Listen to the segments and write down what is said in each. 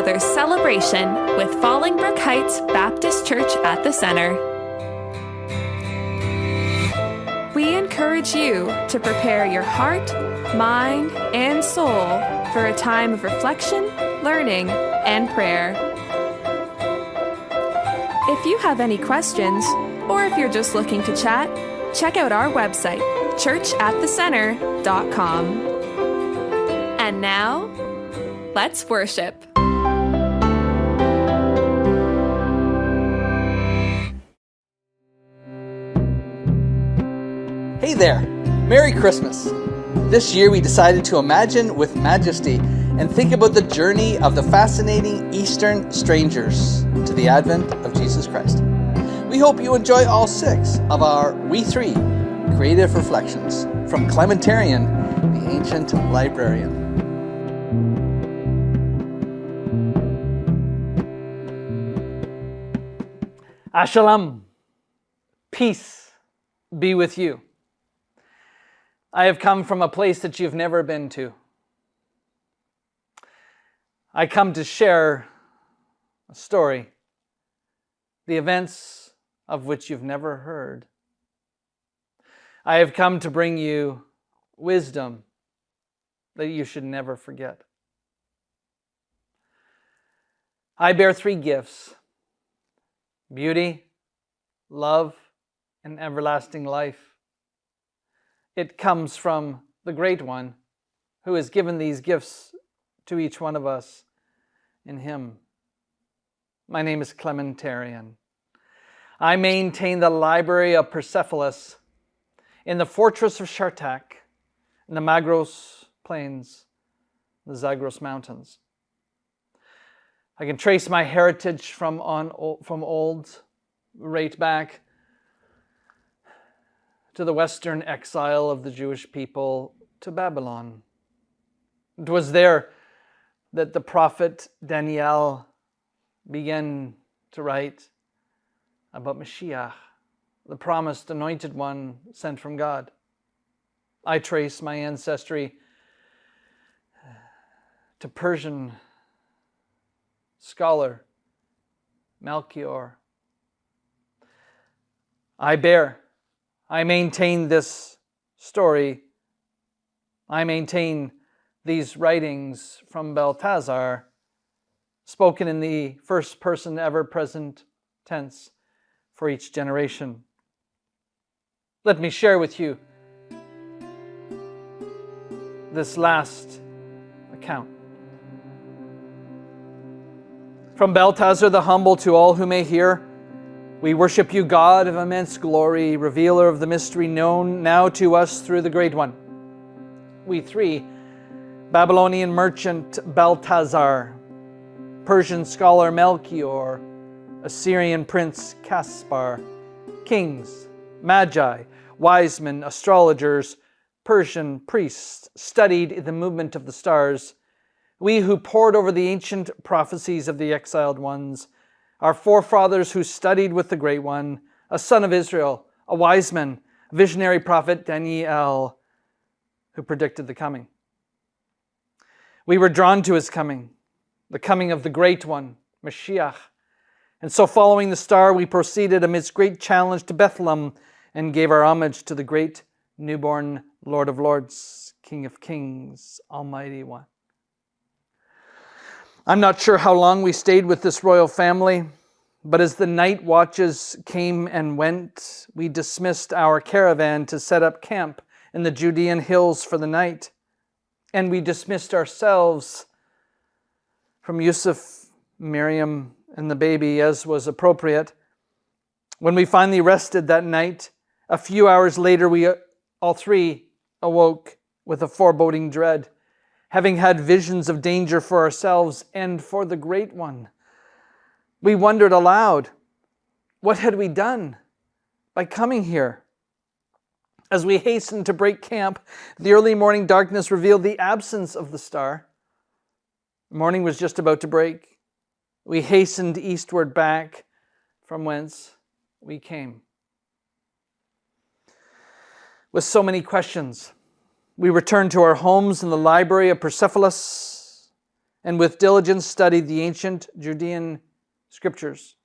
another celebration with Fallingbrook Heights Baptist Church at the Center. We encourage you to prepare your heart, mind, and soul for a time of reflection, learning, and prayer. If you have any questions, or if you're just looking to chat, check out our website, churchatthecenter.com. And now, let's worship. Hey there! Merry Christmas! This year we decided to imagine with majesty and think about the journey of the fascinating Eastern strangers to the advent of Jesus Christ. We hope you enjoy all 6 of our We 3 creative reflections from Clementarian, the ancient librarian. Shalom, peace be with you. I have come from a place that you've never been to. I come to share a story, the events of which you've never heard. I have come to bring you wisdom that you should never forget. I bear 3 gifts: beauty, love, and everlasting life. It comes from the Great One who has given these gifts to each one of us in Him. My name is Clementarian. I maintain the library of Persepolis in the fortress of Shartak, in the Magros Plains, the Zagros Mountains. I can trace my heritage from old, right back to the western exile of the Jewish people to Babylon. It was there that the prophet Daniel began to write about Mashiach, the promised anointed one sent from God. I trace my ancestry to Persian scholar Melchior. I maintain this story. I maintain these writings from Belteshazzar, spoken in the first person ever present tense for each generation. Let me share with you this last account. From Belteshazzar the humble to all who may hear, we worship you, God of immense glory, revealer of the mystery known now to us through the Great One. We 3, Babylonian merchant Belteshazzar, Persian scholar Melchior, Assyrian prince Caspar, kings, Magi, wise men, astrologers, Persian priests, studied the movement of the stars, we who pored over the ancient prophecies of the exiled ones, our forefathers who studied with the Great One, a son of Israel, a wise man, visionary prophet Daniel, who predicted the coming. We were drawn to his coming, the coming of the Great One, Mashiach. And so following the star, we proceeded amidst great challenge to Bethlehem and gave our homage to the great newborn Lord of Lords, King of Kings, Almighty One. I'm not sure how long we stayed with this royal family, but as the night watches came and went, we dismissed our caravan to set up camp in the Judean hills for the night. And we dismissed ourselves from Yusuf, Miriam, and the baby as was appropriate. When we finally rested that night, a few hours later, we all 3 awoke with a foreboding dread, having had visions of danger for ourselves and for the Great One. We wondered aloud, what had we done by coming here? As we hastened to break camp, the early morning darkness revealed the absence of the star. The morning was just about to break. We hastened eastward back from whence we came. With so many questions, we returned to our homes in the library of Persepolis and with diligence studied the ancient Judean scriptures.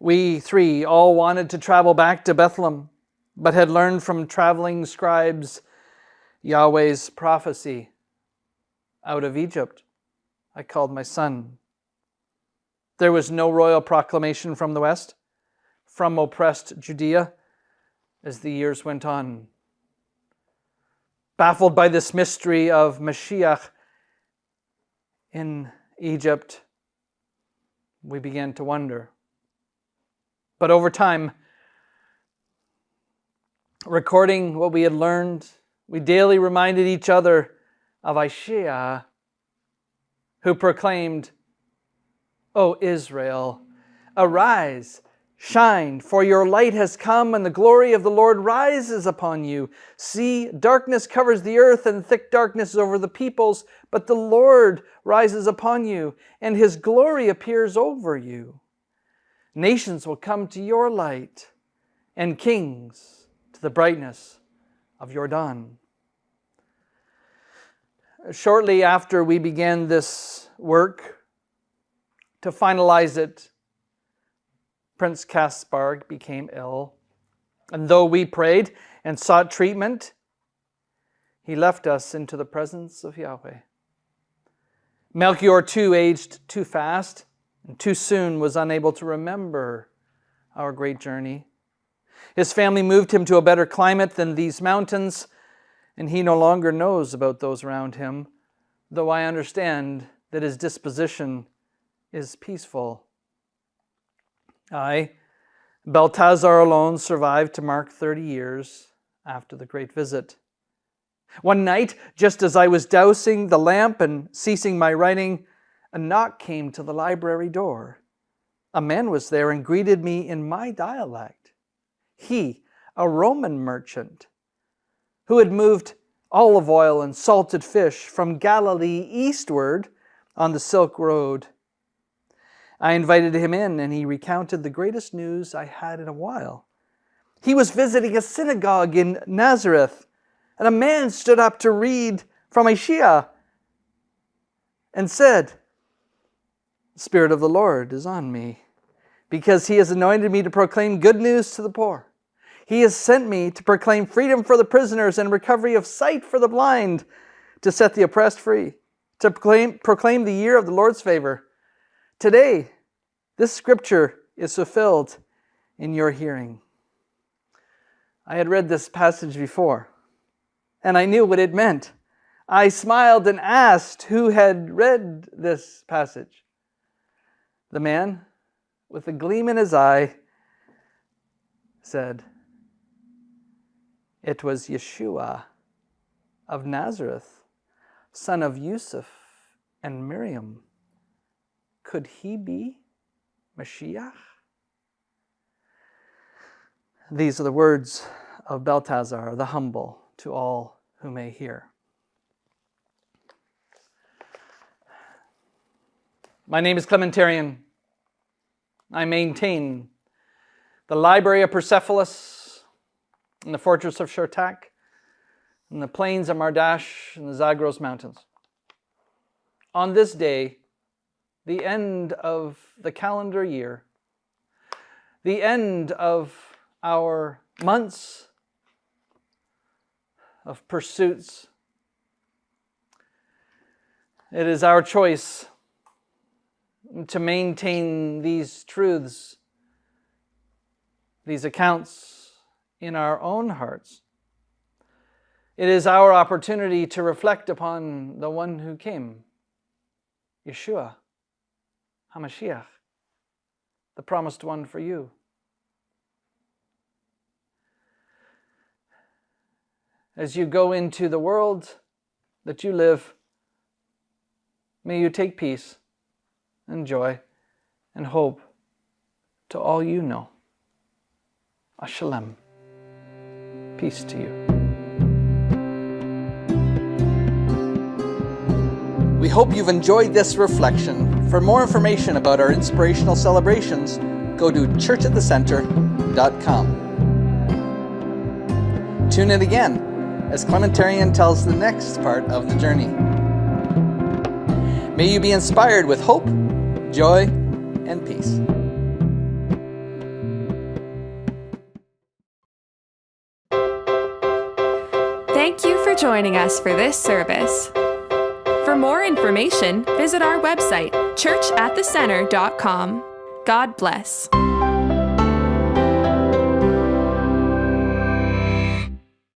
We three all wanted to travel back to Bethlehem, but had learned from traveling scribes Yahweh's prophecy. Out of Egypt, I called my son. There was no royal proclamation from the west, from oppressed Judea, as the years went on. Baffled by this mystery of Mashiach in Egypt, we began to wonder. But over time, recording what we had learned, we daily reminded each other of Isaiah, who proclaimed, O Israel, arise, shine, for your light has come, and the glory of the Lord rises upon you. See, darkness covers the earth, and thick darkness over the peoples, but the Lord rises upon you, and his glory appears over you. Nations will come to your light, and kings to the brightness of your dawn. Shortly after we began this work, to finalize it, Prince Caspar became ill, and though we prayed and sought treatment, he left us into the presence of Yahweh. Melchior too aged too fast and too soon was unable to remember our great journey. His family moved him to a better climate than these mountains, and he no longer knows about those around him, though I understand that his disposition is peaceful. I, Belteshazzar, alone survived to mark 30 years after the great visit. One night, just as I was dousing the lamp and ceasing my writing, a knock came to the library door. A man was there and greeted me in my dialect. He, a Roman merchant, who had moved olive oil and salted fish from Galilee eastward on the Silk Road. I invited him in, and he recounted the greatest news I had in a while. He was visiting a synagogue in Nazareth, and a man stood up to read from Isaiah and said, "The Spirit of the Lord is on me, because he has anointed me to proclaim good news to the poor. He has sent me to proclaim freedom for the prisoners and recovery of sight for the blind, to set the oppressed free, to proclaim the year of the Lord's favor. Today, this scripture is fulfilled in your hearing." I had read this passage before, and I knew what it meant. I smiled and asked who had read this passage. The man, with a gleam in his eye, said, "It was Yeshua of Nazareth, son of Yusuf and Miriam. Could he be Mashiach?" These are the words of Belteshazzar the humble to all who may hear. My name is Clementarian. I maintain the Library of Persepolis in the fortress of Shortak, in the plains of Mardash and the Zagros Mountains. On this day, the end of the calendar year, the end of our months of pursuits, it is our choice to maintain these truths, these accounts in our own hearts. It is our opportunity to reflect upon the one who came, Yeshua HaMashiach, the promised one for you. As you go into the world that you live, may you take peace and joy and hope to all you know. Shalom. Peace to you. We hope you've enjoyed this reflection. For more information about our inspirational celebrations, go to churchatthecenter.com. Tune in again as Clementarian tells the next part of the journey. May you be inspired with hope, joy, and peace. Thank you for joining us for this service. For more information, visit our website, churchatthecenter.com. God bless.